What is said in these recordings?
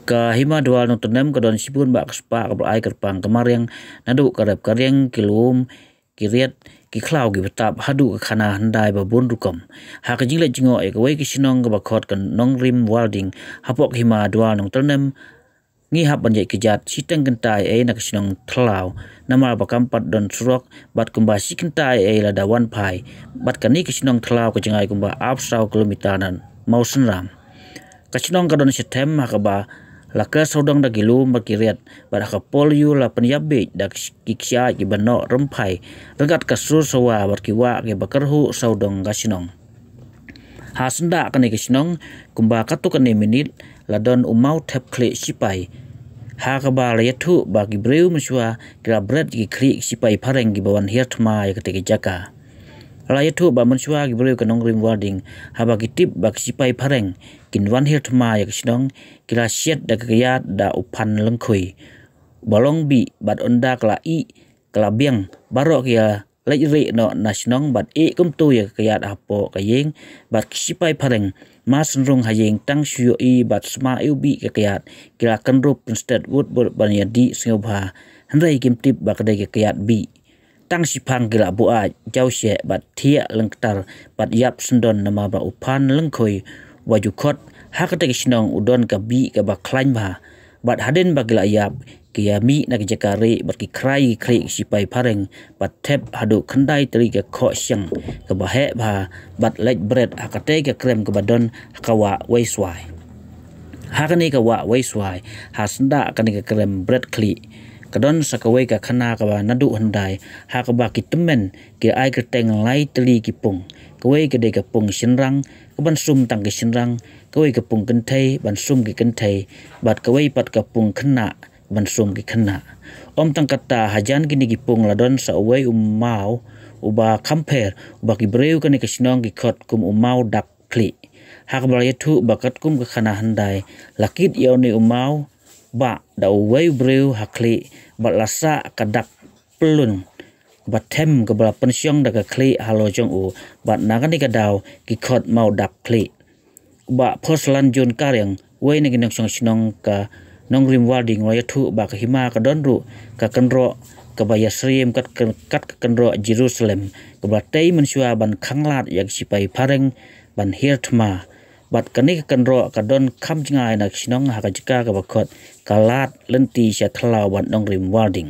Kahima dual nontonem kadon sipun bak spa kabel ai kerpang kemaryang nadu karep karyang kilum kiriat kiklau gi betap hadu khana handai babun rukom ha ka jingle jingo e kawai kisinong ga bakhot kan nongrim walding hapok hima dual nontonem ngi hap banjai kejat siteng kentai e na kisinong tlau namal bakampat don surok bat kumba sikentai e lada wan pai bat kani kisinong tlau ka jingai kumba apsau kilomitaran mau senram kasinong kadon setem hakaba laka saudang da gilum bakiriat baraka polio la penyabe da kiksia ki bano rempai regat kasur sawa barkiwa ke bakarhu saudang kasinong hasenda kane kasinong kumba katu kane minit ladon umau tap kle sipai ha kaba layathu bagi breu muswa kira bret ki kri sipai pareng gi bawan hirtma ya keteke jaka layathu ba muswa gi breu kanong rim warding haba kitip bak sipai pareng kinwan hirtma ya kasinong kira siat da kayat da upan lengkhui balong bi bat onda kala i kala biang barok ya lejre no nasionong bat e kumtu ya kayat apo kayeng bat kisipai pareng mas rung hayeng tang suyo i bat sma ubi kayat kira kenrup instead wood banya di singobha handai kimtip bakadai kayat bi tang sipang kira bua jau she bat thia lengtar bat yap sendon nama ba upan lengkhui wajukot hakate kisinong udon ka bi ka baklain ba bat haden bagila yap kia mi nak jakare barki krai krai sipai pareng bat tep hadu khandai teri ka kho siang ka bahe ba bat lek bread hakate ka krem ka badon kawa waiswai hakane ka wa waiswai hasnda kane ka krem bread kli kadon sakawai ka khana ka ba nadu handai hakaba kitemen ki ai ka teng lai teli ki pung kawai ka de ka pung sinrang kaban sum tang ki sinrang kawai ka pung kenthai ban sum ki kenthai bat kawai pat ka pung khna ban sum ki khna om tang kata hajan kini ki pung ladon sa awai mau uba kamper uba ki breu kani ka sinong ki khot kum umau dak kli hak balayathu bakat kum ka khana handai lakit yauni umau ba da awai breu hakli bat lasa kadak pelun batem ke bala pensiong da ka kli halo jong u bat nagani ka daw ki khot mau dak kli ba poslan jon karyang wai ne ginong song sinong ka nongrim warding wayathu ba ka hima ka donru ka kenro ka bayasrim kat ka kenro Jerusalem ka batei mensua ban khanglat yak sipai pareng ban hirtma bat kani ka kenro ka don kham jingai nak sinong ha ka jika ka bakhot kalat lenti sya thlau ban nongrim warding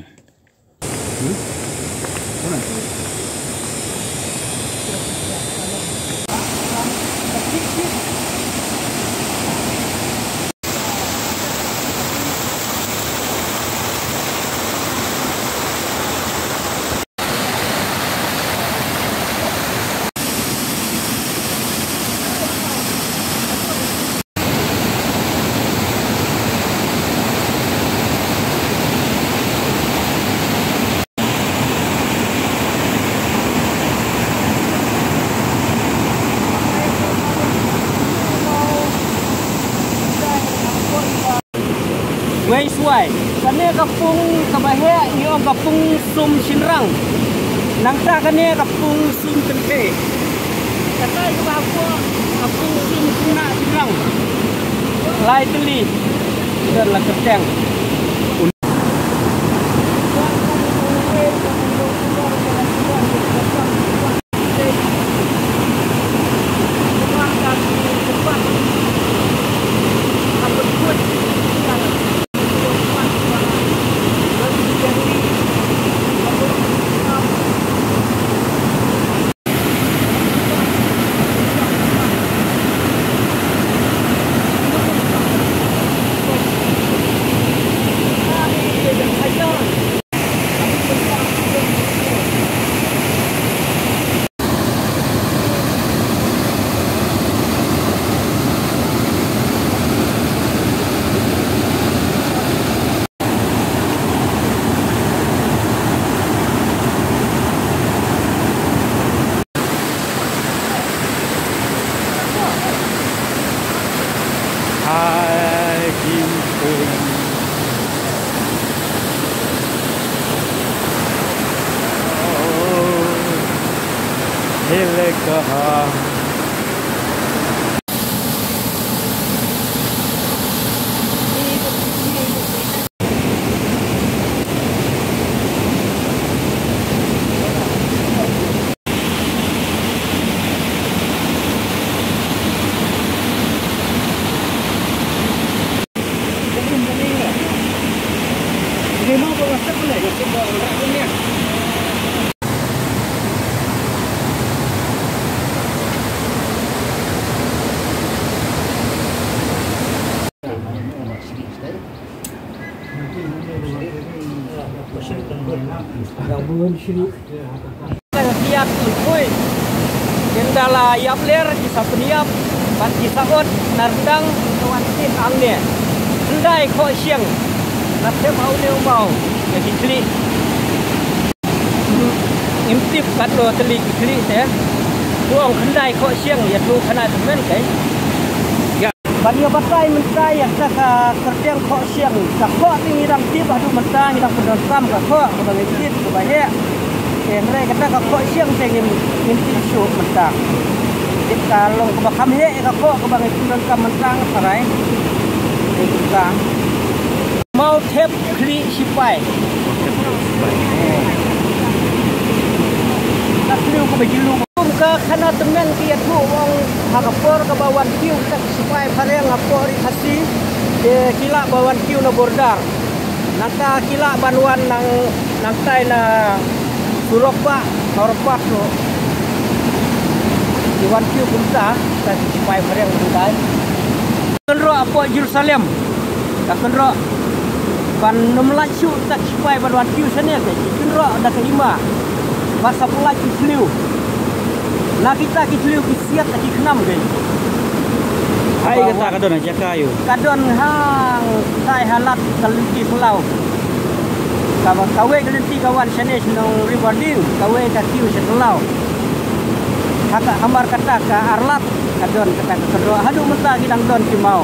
Wei suai kane kapung kabahe yo kapung sum sinrang nangta kane kapung sum tente kata yo kapung sum kuna sinrang lai teli dan la keteng Siap ikui kendala yap ler kisah peniap ban kisahot nardang kawan tin angnya hendai kok siang nasib au ne mau jadi kli imtip katlo teli kli teh buang hendai kok siang ya tu kana temen kai ya bani batai mentai yang saka kerjang kok siang sakok ni rang tip adu mentai rang pendekam kakok bang ikit bahaya mereka kata kok siang tengin imtip syuk mentai kita long ke bakam he kakok ke bang pendekam mentang sarai kita mau tep kli sipai nak liu ke bejilu ke kana temen kia tu wong hakapor ke bawan kiu tak sipai pareng ngapor ikasi kila bawan kiu na bordar naka kila banuan nang tai na suropa norpat tu bawan kiu kumsa tak sipai pareng nang kenro apa Jerusalem tak kenro ban nomlacu tak sipai bawan kiu sana ke kenro dak kelima masa pula kisliu na kita kisliu kisiat lagi kenam ke Hai kata kadon aja kayu. Kadon hang tai halat kaliti selau. Kawan kawe kaliti kawan sene senong rewarding kawe kakiu selau. Kata amar kata ka arlat kadon kata kedua hadu mentah gidang don ki mau.